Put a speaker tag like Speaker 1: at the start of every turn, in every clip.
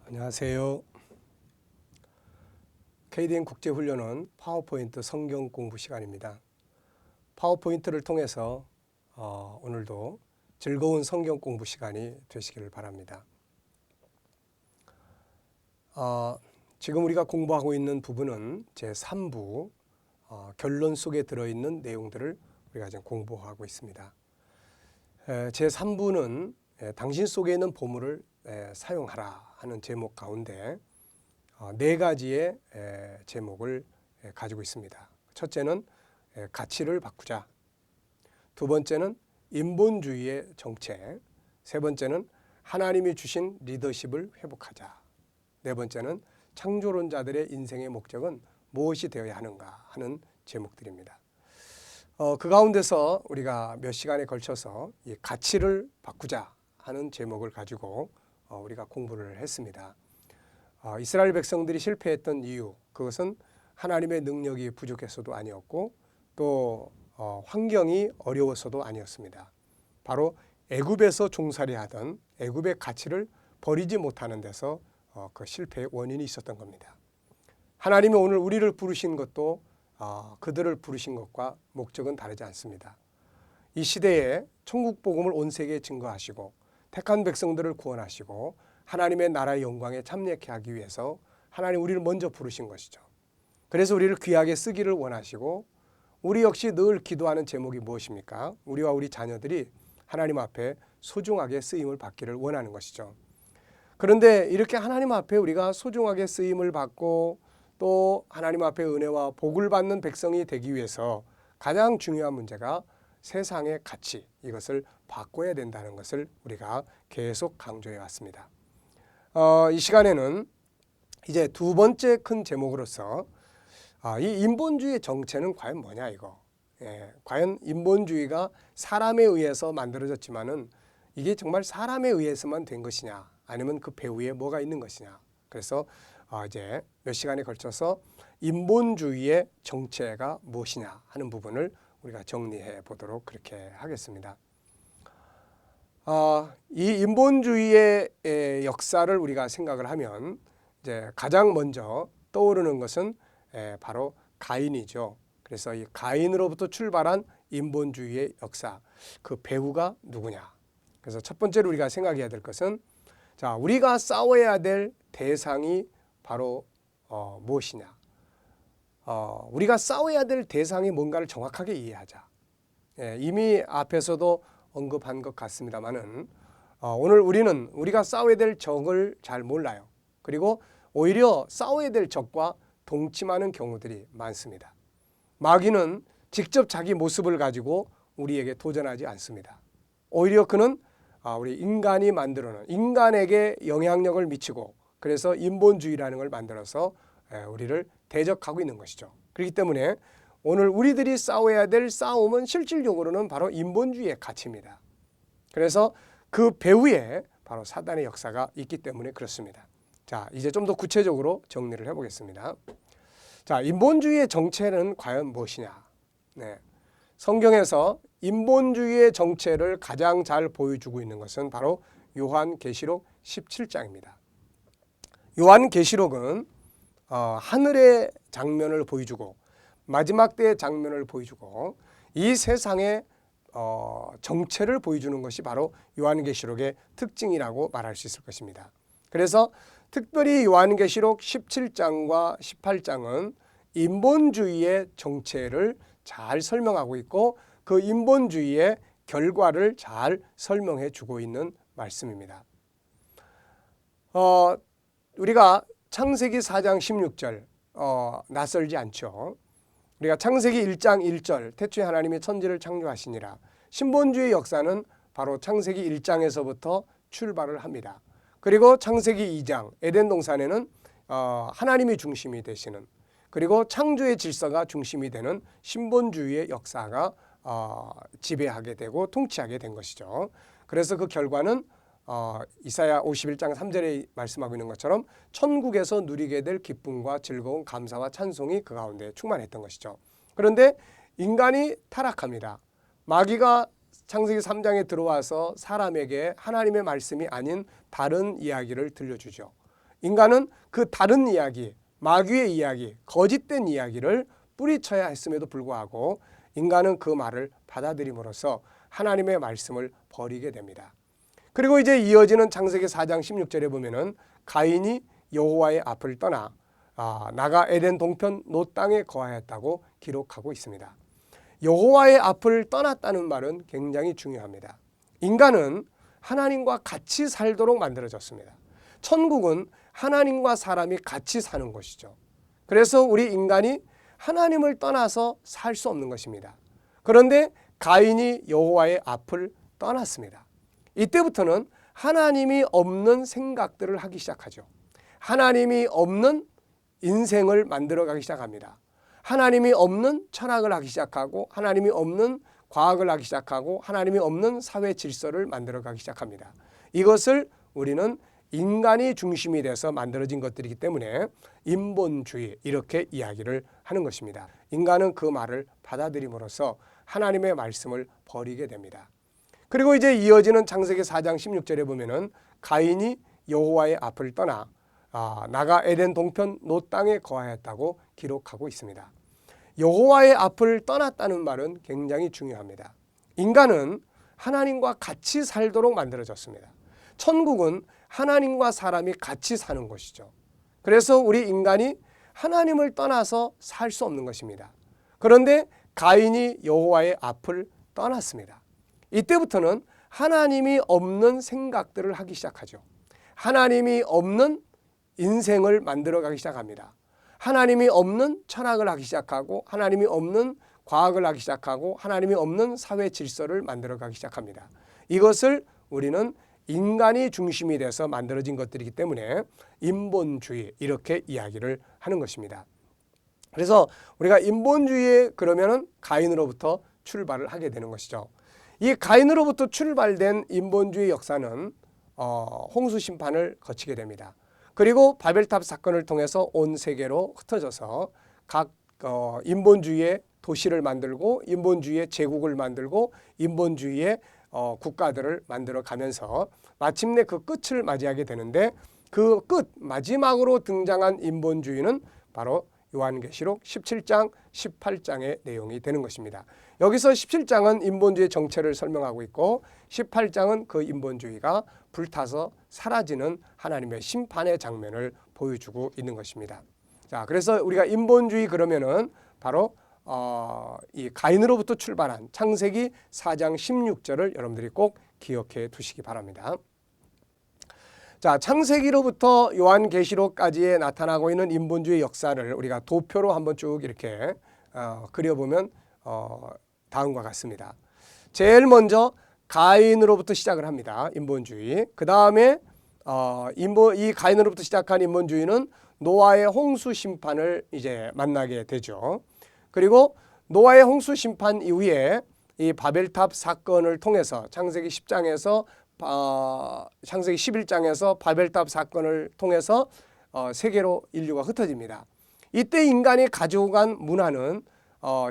Speaker 1: 안녕하세요. KDN 국제훈련은 파워포인트 성경 공부 시간입니다. 파워포인트를 통해서 오늘도 즐거운 성경 공부 시간이 되시기를 바랍니다. 지금 우리가 공부하고 있는 부분은 제3부 결론 속에 들어있는 내용들을 우리가 지금 공부하고 있습니다. 제3부는 당신 속에 있는 보물을 사용하라 하는 제목 가운데 네 가지의 제목을 가지고 있습니다. 첫째는 가치를 바꾸자. 두 번째는 인본주의의 정체. 세 번째는 하나님이 주신 리더십을 회복하자. 네 번째는 창조론자들의 인생의 목적은 무엇이 되어야 하는가 하는 제목들입니다. 그 가운데서 우리가 몇 시간에 걸쳐서 이 가치를 바꾸자 하는 제목을 가지고 우리가 공부를 했습니다. 이스라엘 백성들이 실패했던 이유, 그것은 하나님의 능력이 부족해서도 아니었고 또 환경이 어려워서도 아니었습니다. 바로 애굽에서 종살이하던 애굽의 가치를 버리지 못하는 데서 그 실패의 원인이 있었던 겁니다. 하나님이 오늘 우리를 부르신 것도 그들을 부르신 것과 목적은 다르지 않습니다. 이 시대에 천국 복음을 온 세계에 증거하시고 택한 백성들을 구원하시고 하나님의 나라의 영광에 참여케 하기 위해서 하나님 우리를 먼저 부르신 것이죠. 그래서 우리를 귀하게 쓰기를 원하시고 우리 역시 늘 기도하는 제목이 무엇입니까? 우리와 우리 자녀들이 하나님 앞에 소중하게 쓰임을 받기를 원하는 것이죠. 그런데 이렇게 하나님 앞에 우리가 소중하게 쓰임을 받고 또 하나님 앞에 은혜와 복을 받는 백성이 되기 위해서 가장 중요한 문제가 세상의 가치, 이것을 바꿔야 된다는 것을 우리가 계속 강조해 왔습니다. 이 시간에는 이제 두 번째 큰 제목으로서 이 인본주의의 정체는 과연 뭐냐 이거. 과연 인본주의가 사람에 의해서 만들어졌지만은 이게 정말 사람에 의해서만 된 것이냐, 아니면 그 배후에 뭐가 있는 것이냐. 그래서 이제 몇 시간에 걸쳐서 인본주의의 정체가 무엇이냐 하는 부분을 우리가 정리해 보도록 그렇게 하겠습니다. 이 인본주의의 역사를 우리가 생각을 하면 이제 가장 먼저 떠오르는 것은 바로 가인이죠. 그래서 이 가인으로부터 출발한 인본주의의 역사, 그 배후가 누구냐. 그래서 첫 번째로 우리가 생각해야 될 것은 우리가 싸워야 될 대상이 바로 무엇이냐. 우리가 싸워야 될 대상이 뭔가를 정확하게 이해하자. 이미 앞에서도 언급한 것 같습니다만은 오늘 우리는 우리가 싸워야 될 적을 잘 몰라요. 그리고 오히려 싸워야 될 적과 동침하는 경우들이 많습니다. 마귀는 직접 자기 모습을 가지고 우리에게 도전하지 않습니다. 오히려 그는 우리 인간이 만들어놓은 인간에게 영향력을 미치고 그래서 인본주의라는 걸 만들어서 우리를 대적하고 있는 것이죠. 그렇기 때문에 오늘 우리들이 싸워야 될 싸움은 실질적으로는 바로 인본주의의 가치입니다. 그래서 그 배후에 바로 사단의 역사가 있기 때문에 그렇습니다. 자, 이제 좀 더 구체적으로 정리를 해보겠습니다. 자, 인본주의의 정체는 과연 무엇이냐? 성경에서 인본주의의 정체를 가장 잘 보여주고 있는 것은 바로 요한계시록 17장입니다. 요한계시록은 하늘의 장면을 보여주고 마지막 때의 장면을 보여주고 이 세상의 정체를 보여주는 것이 바로 요한계시록의 특징이라고 말할 수 있을 것입니다. 그래서 특별히 요한계시록 17장과 18장은 인본주의의 정체를 잘 설명하고 있고 그 인본주의의 결과를 잘 설명해 주고 있는 말씀입니다. 우리가 창세기 4장 16절 낯설지 않죠. 우리가 창세기 1장 1절 태초에 하나님이 천지를 창조하시니라. 신본주의 역사는 바로 창세기 1장에서부터 출발을 합니다. 그리고 창세기 2장 에덴 동산에는 하나님이 중심이 되시는, 그리고 창조의 질서가 중심이 되는 신본주의의 역사가 지배하게 되고 통치하게 된 것이죠. 그래서 그 결과는 이사야 51장 3절에 말씀하고 있는 것처럼 천국에서 누리게 될 기쁨과 즐거움, 감사와 찬송이 그 가운데 충만했던 것이죠. 그런데 인간이 타락합니다. 마귀가 창세기 3장에 들어와서 사람에게 하나님의 말씀이 아닌 다른 이야기를 들려주죠. 인간은 그 다른 이야기, 마귀의 이야기, 거짓된 이야기를 뿌리쳐야 했음에도 불구하고 인간은 그 말을 받아들임으로써 하나님의 말씀을 버리게 됩니다. 그리고 이제 이어지는 창세기 4장 16절에 보면은 가인이 여호와의 앞을 떠나 나가 에덴 동편 노 땅에 거하였다고 기록하고 있습니다. 여호와의 앞을 떠났다는 말은 굉장히 중요합니다. 인간은 하나님과 같이 살도록 만들어졌습니다. 천국은 하나님과 사람이 같이 사는 곳이죠. 그래서 우리 인간이 하나님을 떠나서 살 수 없는 것입니다. 그런데 가인이 여호와의 앞을 떠났습니다. 이때부터는 하나님이 없는 생각들을 하기 시작하죠. 하나님이 없는 인생을 만들어가기 시작합니다. 하나님이 없는 철학을 하기 시작하고 하나님이 없는 과학을 하기 시작하고 하나님이 없는 사회 질서를 만들어가기 시작합니다. 이것을 우리는 인간이 중심이 돼서 만들어진 것들이기 때문에 인본주의 이렇게 이야기를 하는 것입니다. 인간은 그 말을 받아들임으로써 하나님의 말씀을 버리게 됩니다. 그리고 이제 이어지는 창세기 4장 16절에 보면은 가인이 여호와의 앞을 떠나 나가 에덴 동편 노 땅에 거하였다고 기록하고 있습니다. 여호와의 앞을 떠났다는 말은 굉장히 중요합니다. 인간은 하나님과 같이 살도록 만들어졌습니다. 천국은 하나님과 사람이 같이 사는 곳이죠. 그래서 우리 인간이 하나님을 떠나서 살 수 없는 것입니다. 그런데 가인이 여호와의 앞을 떠났습니다. 이때부터는 하나님이 없는 생각들을 하기 시작하죠. 하나님이 없는 인생을 만들어가기 시작합니다. 하나님이 없는 철학을 하기 시작하고 하나님이 없는 과학을 하기 시작하고 하나님이 없는 사회 질서를 만들어가기 시작합니다. 이것을 우리는 인간이 중심이 돼서 만들어진 것들이기 때문에 인본주의 이렇게 이야기를 하는 것입니다. 그래서 우리가 인본주의에 그러면은 가인으로부터 출발을 하게 되는 것이죠. 이 가인으로부터 출발된 인본주의 역사는 홍수 심판을 거치게 됩니다. 그리고 바벨탑 사건을 통해서 온 세계로 흩어져서 각 인본주의의 도시를 만들고 인본주의의 제국을 만들고 인본주의의 국가들을 만들어 가면서 마침내 그 끝을 맞이하게 되는데 그 끝 마지막으로 등장한 인본주의는 바로 요한계시록 17장 18장의 내용이 되는 것입니다. 여기서 17장은 인본주의 정체를 설명하고 있고 18장은 그 인본주의가 불타서 사라지는 하나님의 심판의 장면을 보여주고 있는 것입니다. 자, 그래서 우리가 인본주의 그러면은 바로 이 가인으로부터 출발한 창세기 4장 16절을 여러분들이 꼭 기억해 두시기 바랍니다. 자, 창세기로부터 요한계시록까지에 나타나고 있는 인본주의 역사를 우리가 도표로 한번 쭉 이렇게 그려보면 다음과 같습니다. 제일 먼저 가인으로부터 시작을 합니다. 인본주의. 그 다음에 이 가인으로부터 시작한 인본주의는 노아의 홍수 심판을 이제 만나게 되죠. 그리고 노아의 홍수 심판 이후에 이 바벨탑 사건을 통해서 창세기 10장에서 창세기 11장에서 바벨탑 사건을 통해서 세계로 인류가 흩어집니다. 이때 인간이 가지고 간 문화는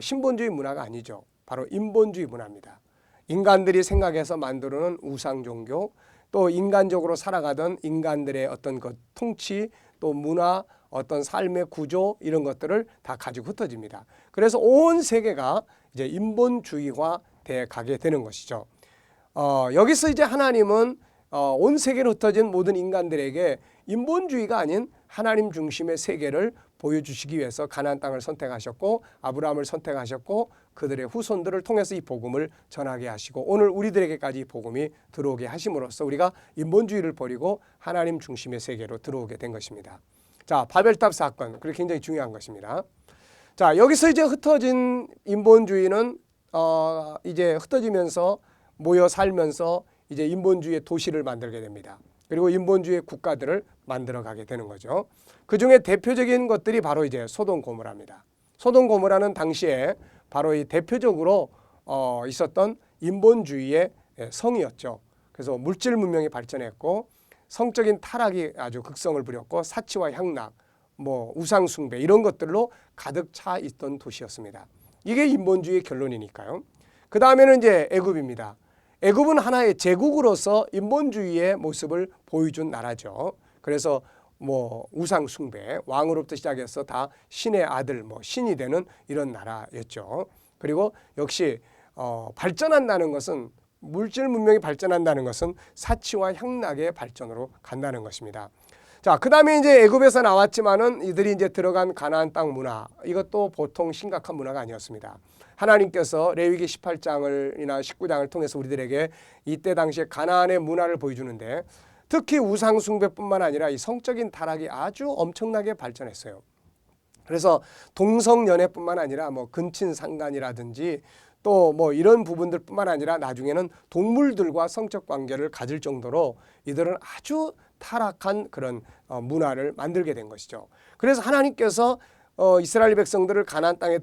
Speaker 1: 신본주의 문화가 아니죠. 바로 인본주의 문화입니다. 인간들이 생각해서 만들어놓은 우상 종교, 또 인간적으로 살아가던 인간들의 어떤 그 통치, 또 문화, 어떤 삶의 구조 이런 것들을 다 가지고 흩어집니다. 그래서 온 세계가 이제 인본주의화 돼 가게 되는 것이죠. 여기서 이제 하나님은 온 세계로 흩어진 모든 인간들에게 인본주의가 아닌 하나님 중심의 세계를 보여주시기 위해서 가나안 땅을 선택하셨고 아브라함을 선택하셨고 그들의 후손들을 통해서 이 복음을 전하게 하시고 오늘 우리들에게까지 이 복음이 들어오게 하심으로써 우리가 인본주의를 버리고 하나님 중심의 세계로 들어오게 된 것입니다. 자, 바벨탑 사건, 그게 굉장히 중요한 것입니다. 자, 여기서 이제 흩어진 인본주의는 이제 흩어지면서 모여 살면서 이제 인본주의의 도시를 만들게 됩니다. 그리고 인본주의의 국가들을 만들어가게 되는 거죠. 그 중에 대표적인 것들이 바로 이제 소돔 고모라입니다. 소돔 고모라는 당시에 바로 이 대표적으로 있었던 인본주의의 성이었죠. 그래서 물질 문명이 발전했고 성적인 타락이 아주 극성을 부렸고 사치와 향락, 우상 숭배 이런 것들로 가득 차 있던 도시였습니다. 이게 인본주의의 결론이니까요. 그 다음에는 이제 애굽입니다. 애굽은 하나의 제국으로서 인본주의의 모습을 보여준 나라죠. 그래서 뭐 우상 숭배, 왕으로부터 시작해서 다 신의 아들, 뭐 신이 되는 이런 나라였죠. 그리고 역시 발전한다는 것은, 물질 문명이 발전한다는 것은 사치와 향락의 발전으로 간다는 것입니다. 자, 그 다음에 이제 애굽에서 나왔지만은 이들이 이제 들어간 가나안 땅 문화, 이것도 보통 심각한 문화가 아니었습니다. 하나님께서 레위기 18장이나 19장을 통해서 우리들에게 이때 당시에 가나안의 문화를 보여주는데, 특히 우상 숭배뿐만 아니라 이 성적인 타락이 아주 엄청나게 발전했어요. 그래서 동성연애뿐만 아니라 뭐 근친상간이라든지 또 뭐 이런 부분들뿐만 아니라 나중에는 동물들과 성적 관계를 가질 정도로 이들은 아주 타락한 그런 문화를 만들게 된 것이죠. 그래서 하나님께서 이스라엘 백성들을 가나안 땅에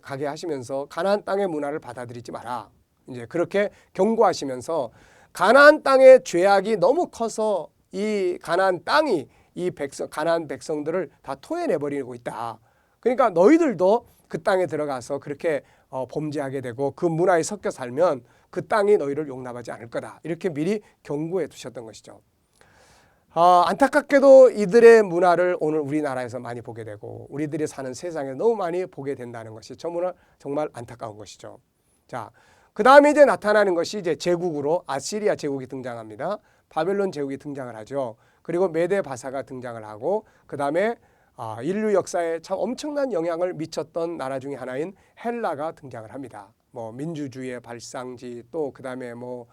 Speaker 1: 가게 하시면서 가나안 땅의 문화를 받아들이지 마라, 이제 그렇게 경고하시면서, 가나안 땅의 죄악이 너무 커서 이 가나안 땅이 가나안 백성들을 다 토해내 버리고 있다. 그러니까 너희들도 그 땅에 들어가서 그렇게 범죄하게 되고 그 문화에 섞여 살면 그 땅이 너희를 용납하지 않을 거다, 이렇게 미리 경고해 두셨던 것이죠. 안타깝게도 이들의 문화를 오늘 우리나라에서 많이 보게 되고 우리들이 사는 세상에 너무 많이 보게 된다는 것이 정말 안타까운 것이죠. 자, 그 다음에 이제 나타나는 것이 이제 제국으로 아시리아 제국이 등장합니다. 바벨론 제국이 등장을 하죠. 그리고 메데 바사가 등장을 하고, 그 다음에 인류 역사에 참 엄청난 영향을 미쳤던 나라 중에 하나인 헬라가 등장을 합니다. 뭐 민주주의의 발상지, 또 그 다음에 뭐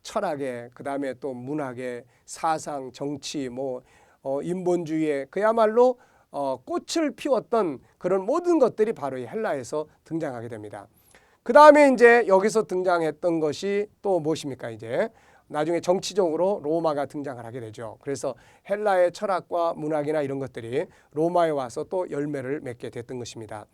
Speaker 1: 철학의, 그 다음에 또 문학의, 사상, 정치, 뭐 인본주의의 그야말로 꽃을 피웠던 그런 모든 것들이 바로 이 헬라에서 등장하게 됩니다. 그 다음에 이제 여기서 등장했던 것이 또 무엇입니까? 이제 나중에 정치적으로 로마가 등장을 하게 되죠. 그래서 헬라의 철학과 문학이나 이런 것들이 로마에 와서 또 열매를 맺게 됐던 것입니다.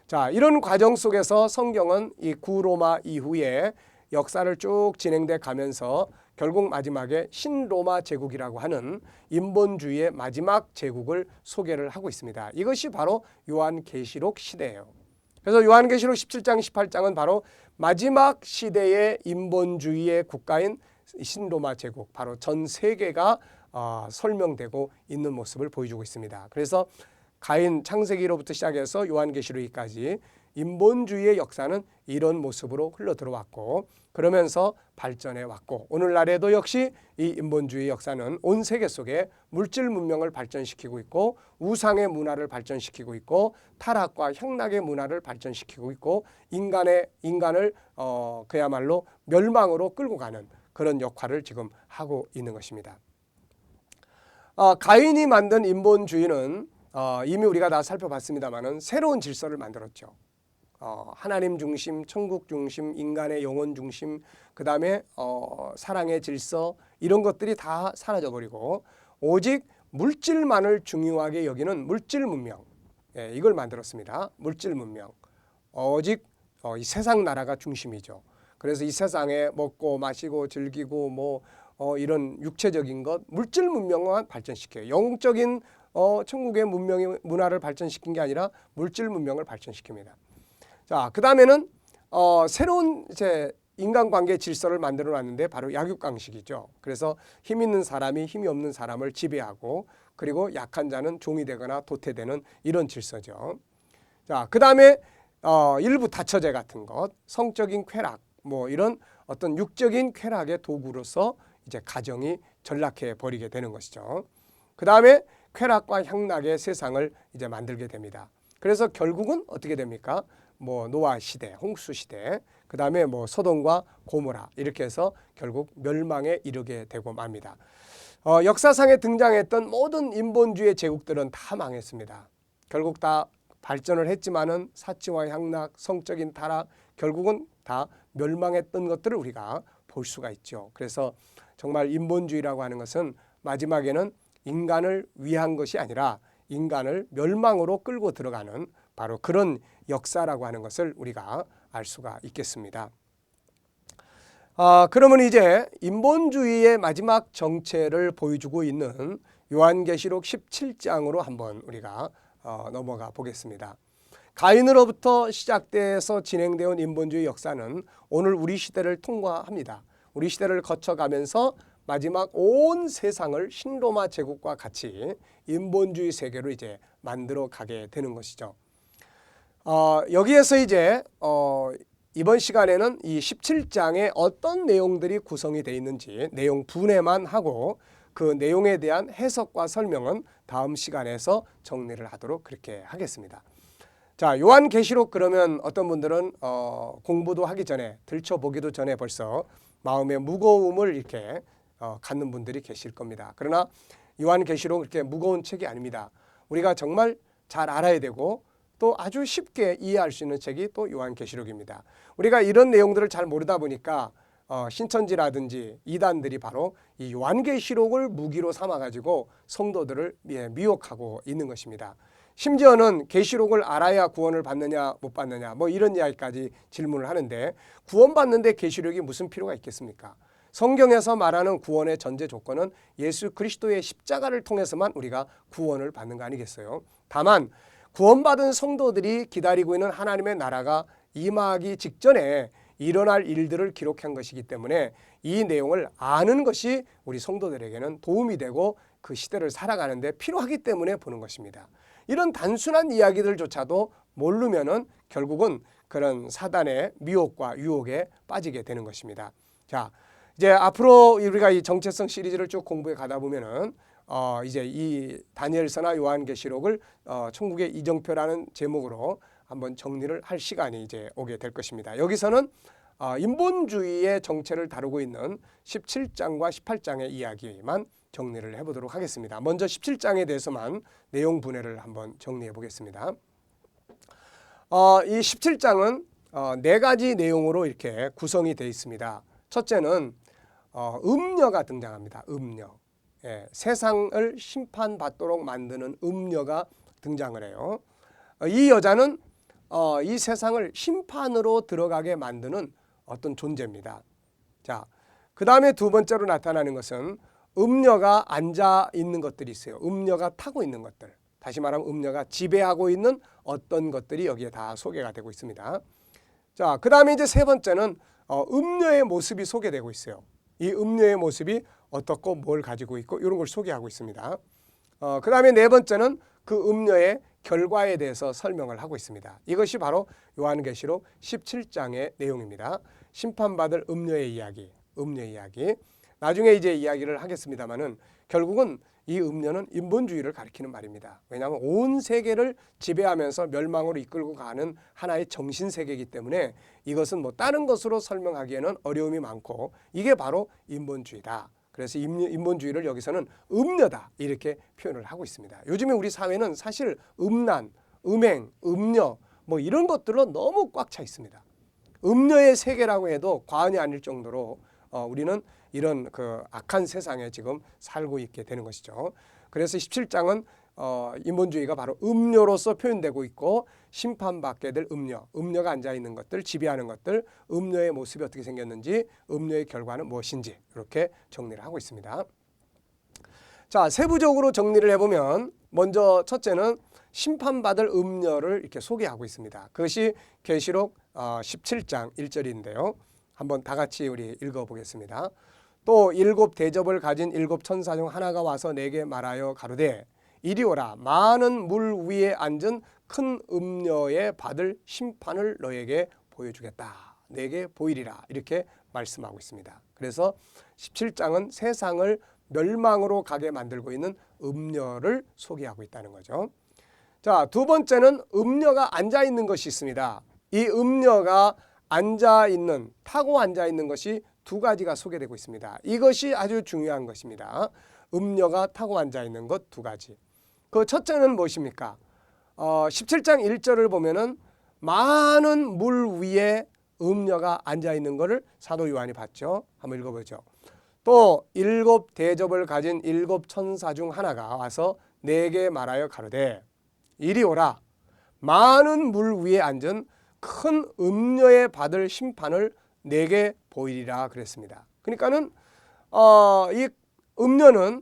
Speaker 1: 자, 이런 과정 속에서 성경은 이 구로마 이후에 역사를 쭉 진행돼 가면서 결국 마지막에 신로마 제국이라고 하는 인본주의의 마지막 제국을 소개를 하고 있습니다. 이것이 바로 요한계시록 시대예요. 그래서 요한계시록 17장, 18장은 바로 마지막 시대의 인본주의의 국가인 신로마 제국, 바로 전 세계가 설명되고 있는 모습을 보여주고 있습니다. 그래서 가인 창세기로부터 시작해서 요한계시록까지 인본주의의 역사는 이런 모습으로 흘러들어왔고, 그러면서 발전해 왔고, 오늘날에도 역시 이 인본주의 역사는 온 세계 속에 물질 문명을 발전시키고 있고, 우상의 문화를 발전시키고 있고, 타락과 향락의 문화를 발전시키고 있고, 인간을 그야말로 멸망으로 끌고 가는 그런 역할을 지금 하고 있는 것입니다. 가인이 만든 인본주의는 이미 우리가 다 살펴봤습니다마는 새로운 질서를 만들었죠. 하나님 중심, 천국 중심, 인간의 영혼 중심, 그 다음에 사랑의 질서, 이런 것들이 다 사라져버리고 오직 물질만을 중요하게 여기는 물질 문명, 이걸 만들었습니다. 물질 문명. 오직 이 세상 나라가 중심이죠. 그래서 이 세상에 먹고 마시고 즐기고 뭐 이런 육체적인 것, 물질 문명만 발전시켜요. 영적인 천국의 문화를 발전시킨 게 아니라 물질 문명을 발전시킵니다. 자, 그 다음에는 새로운 이제 인간관계 질서를 만들어 놨는데 바로 약육강식이죠. 그래서 힘 있는 사람이 힘이 없는 사람을 지배하고, 그리고 약한 자는 종이 되거나 도태되는 이런 질서죠. 자, 그 다음에 일부 다처제 같은 것, 성적인 쾌락, 뭐 이런 어떤 육적인 쾌락의 도구로서 이제 가정이 전락해 버리게 되는 것이죠. 그 다음에 쾌락과 향락의 세상을 이제 만들게 됩니다. 그래서 결국은 어떻게 됩니까? 뭐 노아 시대, 홍수 시대, 그 다음에 뭐 소돔과 고모라, 이렇게 해서 결국 멸망에 이르게 되고 맙니다. 역사상에 등장했던 모든 인본주의 제국들은 다 망했습니다. 결국 다 발전을 했지만은 사치와 향락, 성적인 타락, 결국은 다 멸망했던 것들을 우리가 볼 수가 있죠. 그래서 정말 인본주의라고 하는 것은 마지막에는 인간을 위한 것이 아니라 인간을 멸망으로 끌고 들어가는 바로 그런 역사라고 하는 것을 우리가 알 수가 있겠습니다. 그러면 이제 인본주의의 마지막 정체를 보여주고 있는 요한계시록 17장으로 한번 우리가 넘어가 보겠습니다. 가인으로부터 시작돼서 진행되어 온 인본주의 역사는 오늘 우리 시대를 통과합니다. 우리 시대를 거쳐가면서 마지막 온 세상을 신로마 제국과 같이 인본주의 세계로 이제 만들어 가게 되는 것이죠. 여기에서 이제 이번 시간에는 이 17장에 어떤 내용들이 구성이 되어 있는지 내용 분해만 하고 그 내용에 대한 해석과 설명은 다음 시간에서 정리를 하도록 그렇게 하겠습니다. 자, 요한계시록 그러면 어떤 분들은 공부도 하기 전에 들춰보기도 전에 벌써 마음의 무거움을 이렇게 갖는 분들이 계실 겁니다. 그러나 요한계시록 이렇게 무거운 책이 아닙니다. 우리가 정말 잘 알아야 되고 또 아주 쉽게 이해할 수 있는 책이 또 요한계시록입니다. 우리가 이런 내용들을 잘 모르다 보니까 신천지라든지 이단들이 바로 이 요한계시록을 무기로 삼아가지고 성도들을 미혹하고 있는 것입니다. 심지어는 계시록을 알아야 구원을 받느냐 못 받느냐 뭐 이런 이야기까지 질문을 하는데 구원받는데 계시록이 무슨 필요가 있겠습니까? 성경에서 말하는 구원의 전제 조건은 예수 그리스도의 십자가를 통해서만 우리가 구원을 받는 거 아니겠어요? 다만 구원받은 성도들이 기다리고 있는 하나님의 나라가 임하기 직전에 일어날 일들을 기록한 것이기 때문에 이 내용을 아는 것이 우리 성도들에게는 도움이 되고 그 시대를 살아가는데 필요하기 때문에 보는 것입니다. 이런 단순한 이야기들조차도 모르면은 결국은 그런 사단의 미혹과 유혹에 빠지게 되는 것입니다. 자, 이제 앞으로 우리가 이 정체성 시리즈를 쭉 공부해 가다 보면은 이제 이 다니엘서나 요한계시록을 천국의 이정표라는 제목으로 한번 정리를 할 시간이 이제 오게 될 것입니다. 여기서는 인본주의의 정체를 다루고 있는 17장과 18장의 이야기만 정리를 해보도록 하겠습니다. 먼저 17장에 대해서만 내용 분해를 한번 정리해 보겠습니다. 이 17장은 네 가지 내용으로 이렇게 구성이 되어 있습니다. 첫째는 음녀가 등장합니다. 음녀. 세상을 심판받도록 만드는 음녀가 등장을 해요. 이 여자는 이 세상을 심판으로 들어가게 만드는 어떤 존재입니다. 자, 그 다음에 두 번째로 나타나는 것은 음녀가 앉아 있는 것들이 있어요. 음녀가 타고 있는 것들. 다시 말하면 음녀가 지배하고 있는 어떤 것들이 여기에 다 소개가 되고 있습니다. 자, 그 다음에 이제 세 번째는 음녀의 모습이 소개되고 있어요. 이 음녀의 모습이 어떻고 뭘 가지고 있고 이런 걸 소개하고 있습니다. 그 다음에 네 번째는 그 음녀의 결과에 대해서 설명을 하고 있습니다. 이것이 바로 요한계시록 17장의 내용입니다. 심판받을 음녀의 이야기, 음녀의 이야기. 나중에 이제 이야기를 하겠습니다만은 결국은 이 음녀는 인본주의를 가리키는 말입니다. 왜냐하면 온 세계를 지배하면서 멸망으로 이끌고 가는 하나의 정신세계이기 때문에 이것은 뭐 다른 것으로 설명하기에는 어려움이 많고 이게 바로 인본주의다. 그래서 인본주의를 여기서는 음녀다 이렇게 표현을 하고 있습니다. 요즘에 우리 사회는 사실 음란, 음행, 음녀 뭐 이런 것들로 너무 꽉 차 있습니다. 음녀의 세계라고 해도 과언이 아닐 정도로 우리는 이런 그 악한 세상에 지금 살고 있게 되는 것이죠. 그래서 17장은 인본주의가 바로 음녀로서 표현되고 있고 심판받게 될 음녀, 음녀가 앉아있는 것들, 지배하는 것들, 음녀의 모습이 어떻게 생겼는지, 음녀의 결과는 무엇인지 이렇게 정리를 하고 있습니다. 자, 세부적으로 정리를 해보면 먼저 첫째는 심판받을 음녀를 이렇게 소개하고 있습니다. 그것이 계시록 17장 1절인데요. 한번 다 같이 우리 읽어보겠습니다. 또 일곱 대접을 가진 일곱 천사 중 하나가 와서 내게 말하여 가로되 이리 오라 많은 물 위에 앉은 큰 음녀의 받을 심판을 너에게 보여주겠다. 내게 보이리라. 이렇게 말씀하고 있습니다. 그래서 17장은 세상을 멸망으로 가게 만들고 있는 음녀를 소개하고 있다는 거죠. 자, 두 번째는 음녀가 앉아 있는 것이 있습니다. 이 음녀가 앉아 있는, 타고 앉아 있는 것이 두 가지가 소개되고 있습니다. 이것이 아주 중요한 것입니다. 음녀가 타고 앉아 있는 것 두 가지. 그 첫째는 무엇입니까? 17장 1절을 보면은 많은 물 위에 음녀가 앉아 있는 것을 사도 요한이 봤죠. 한번 읽어보죠. 또 일곱 대접을 가진 일곱 천사 중 하나가 와서 내게 말하여 가로되 이리 오라 많은 물 위에 앉은 큰 음녀의 받을 심판을 내게 보이리라 그랬습니다. 그러니까는 이 음녀는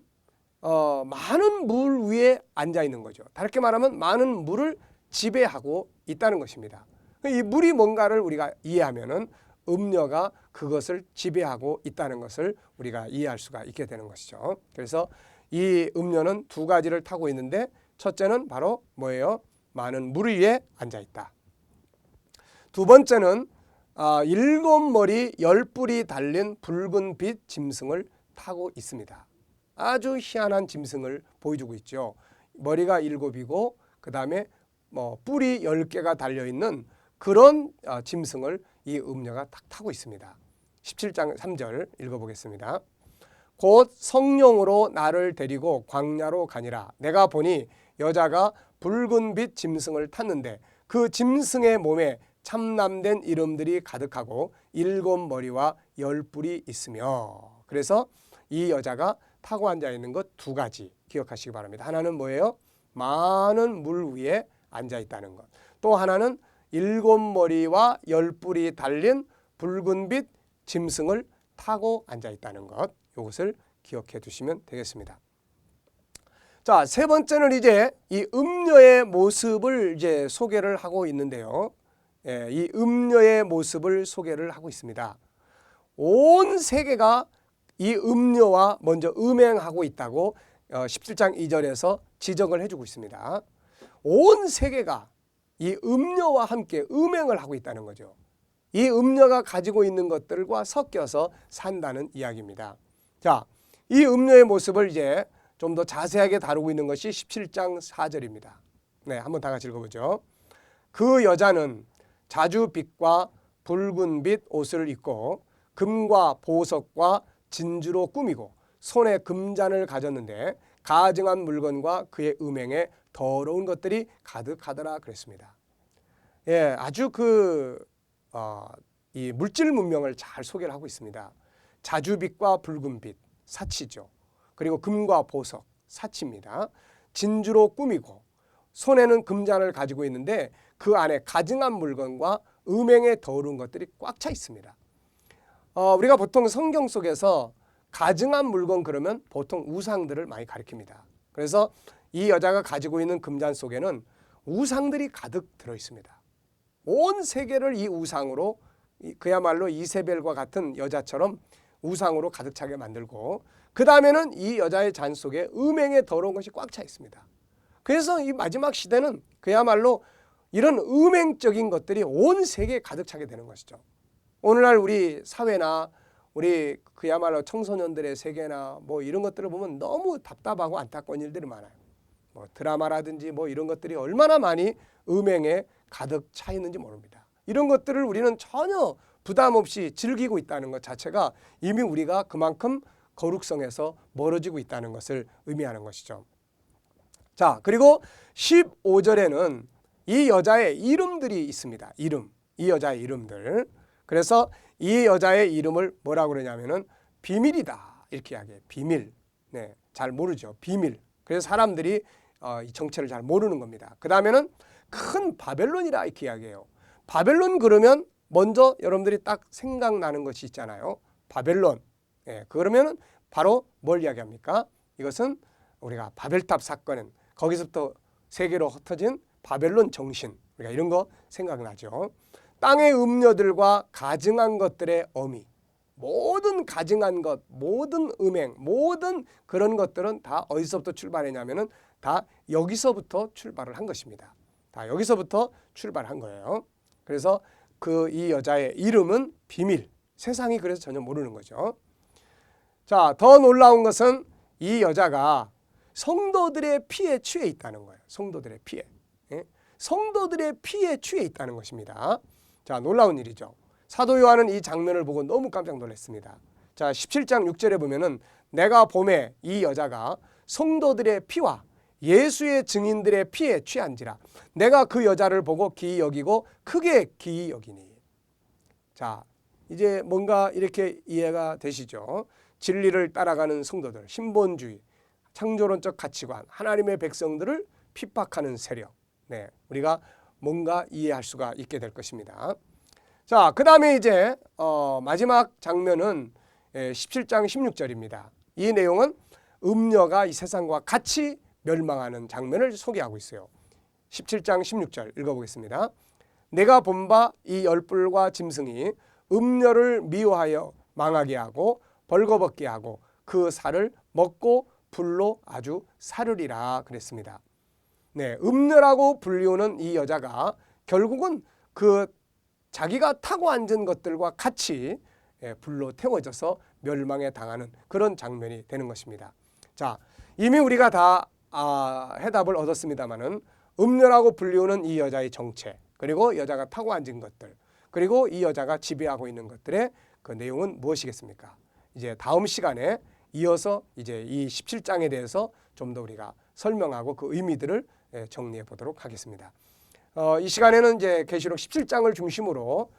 Speaker 1: 많은 물 위에 앉아 있는 거죠. 다르게 말하면 많은 물을 지배하고 있다는 것입니다. 이 물이 뭔가를 우리가 이해하면은 음녀가 그것을 지배하고 있다는 것을 우리가 이해할 수가 있게 되는 것이죠. 그래서 이 음녀는 두 가지를 타고 있는데 첫째는 바로 뭐예요? 많은 물 위에 앉아 있다. 두 번째는 7머리 10뿔이 달린 붉은 빛 짐승을 타고 있습니다. 아주 희한한 짐승을 보여주고 있죠. 머리가 7이고 그 다음에 뿔이 10개가 달려있는 그런 짐승을 이 음녀가 딱 타고 있습니다. 17장 3절 읽어보겠습니다. 곧 성령으로 나를 데리고 광야로 가니라. 내가 보니 여자가 붉은 빛 짐승을 탔는데 그 짐승의 몸에 참남된 이름들이 가득하고 7머리와 10뿔이 있으며. 그래서 이 여자가 타고 앉아 있는 것 두 가지 기억하시기 바랍니다. 하나는 뭐예요? 많은 물 위에 앉아 있다는 것. 또 하나는 7머리와 10뿔이 달린 붉은빛 짐승을 타고 앉아 있다는 것. 이것을 기억해 두시면 되겠습니다. 자, 세 번째는 이제 이 음녀의 모습을 이제 소개를 하고 있는데요. 이 음녀의 모습을 소개를 하고 있습니다. 온 세계가 이 음녀와 먼저 음행하고 있다고 17장 2절에서 지적을 해주고 있습니다. 온 세계가 이 음녀와 함께 음행을 하고 있다는 거죠. 이 음녀가 가지고 있는 것들과 섞여서 산다는 이야기입니다. 자, 이 음녀의 모습을 이제 좀 더 자세하게 다루고 있는 것이 17장 4절입니다. 네, 한번 다 같이 읽어보죠. 그 여자는 자주빛과 붉은빛 옷을 입고 금과 보석과 진주로 꾸미고 손에 금잔을 가졌는데 가증한 물건과 그의 음행에 더러운 것들이 가득하더라 그랬습니다. 예, 아주 이 물질 문명을 잘 소개를 하고 있습니다. 자주빛과 붉은빛 사치죠. 그리고 금과 보석 사치입니다. 진주로 꾸미고 손에는 금잔을 가지고 있는데 그 안에 가증한 물건과 음행에 더러운 것들이 꽉 차 있습니다. 우리가 보통 성경 속에서 가증한 물건 그러면 보통 우상들을 많이 가리킵니다. 그래서 이 여자가 가지고 있는 금잔 속에는 우상들이 가득 들어 있습니다. 온 세계를 이 우상으로, 그야말로 이세벨과 같은 여자처럼 우상으로 가득 차게 만들고, 그 다음에는 이 여자의 잔 속에 음행에 더러운 것이 꽉 차 있습니다. 그래서 이 마지막 시대는 그야말로 이런 음행적인 것들이 온 세계에 가득 차게 되는 것이죠. 오늘날 우리 사회나 우리 그야말로 청소년들의 세계나 이런 것들을 보면 너무 답답하고 안타까운 일들이 많아요. 드라마라든지 이런 것들이 얼마나 많이 음행에 가득 차 있는지 모릅니다. 이런 것들을 우리는 전혀 부담 없이 즐기고 있다는 것 자체가 이미 우리가 그만큼 거룩성에서 멀어지고 있다는 것을 의미하는 것이죠. 자, 그리고 15절에는 이 여자의 이름들이 있습니다. 이 여자의 이름들. 그래서 이 여자의 이름을 뭐라고 그러냐면은 비밀이다 이렇게 이야기해요. 비밀. 네, 잘 모르죠. 비밀. 그래서 사람들이 이 정체를 잘 모르는 겁니다. 그 다음에는 큰 바벨론이라 이렇게 이야기해요. 바벨론 그러면 먼저 여러분들이 딱 생각나는 것이 있잖아요. 바벨론. 예, 그러면은 바로 뭘 이야기합니까? 이것은 우리가 바벨탑 사건은 거기서부터 세계로 흩어진 바벨론 정신, 우리가 이런 거 생각나죠. 땅의 음녀들과 가증한 것들의 어미, 모든 가증한 것, 모든 음행, 모든 그런 것들은 다 어디서부터 출발했냐면은 다 여기서부터 출발을 한 것입니다. 다 여기서부터 출발한 거예요. 그래서 이 여자의 이름은 비밀. 세상이 그래서 전혀 모르는 거죠. 자, 더 놀라운 것은 이 여자가 성도들의 피에 취해 있다는 거예요. 성도들의 피에. 예? 성도들의 피에 취해 있다는 것입니다. 자, 놀라운 일이죠. 사도 요한은 이 장면을 보고 너무 깜짝 놀랐습니다. 자, 17장 6절에 보면은 내가 봄에 이 여자가 성도들의 피와 예수의 증인들의 피에 취한지라 내가 그 여자를 보고 기이 여기고 크게 기이 여기니. 자, 이제 뭔가 이렇게 이해가 되시죠? 진리를 따라가는 성도들, 신본주의, 창조론적 가치관, 하나님의 백성들을 핍박하는 세력. 네, 우리가 뭔가 이해할 수가 있게 될 것입니다. 자, 그 다음에 이제 마지막 장면은 17장 16절입니다. 이 내용은 음녀가 이 세상과 같이 멸망하는 장면을 소개하고 있어요. 17장 16절 읽어보겠습니다. 내가 본 바 이 10뿔과 짐승이 음녀를 미워하여 망하게 하고 벌거벗게 하고 그 살을 먹고 불로 아주 사르리라 그랬습니다. 네, 음녀라고 불리우는 이 여자가 결국은 그 자기가 타고 앉은 것들과 같이 불로 태워져서 멸망에 당하는 그런 장면이 되는 것입니다. 자, 이미 우리가 다 해답을 얻었습니다마는 음녀라고 불리우는 이 여자의 정체, 그리고 여자가 타고 앉은 것들, 그리고 이 여자가 지배하고 있는 것들의 그 내용은 무엇이겠습니까? 이제 다음 시간에 이어서 이제 이 17장에 대해서 좀 더 우리가 설명하고 그 의미들을 정리해 보도록 하겠습니다. 이 시간에는 이제 계시록 17장을 중심으로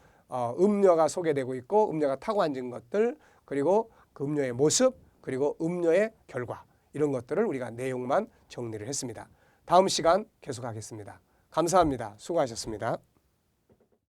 Speaker 1: 음녀가 소개되고 있고 음녀가 타고 앉은 것들, 그리고 그 음녀의 모습, 그리고 음녀의 결과, 이런 것들을 우리가 내용만 정리를 했습니다. 다음 시간 계속하겠습니다. 감사합니다. 수고하셨습니다.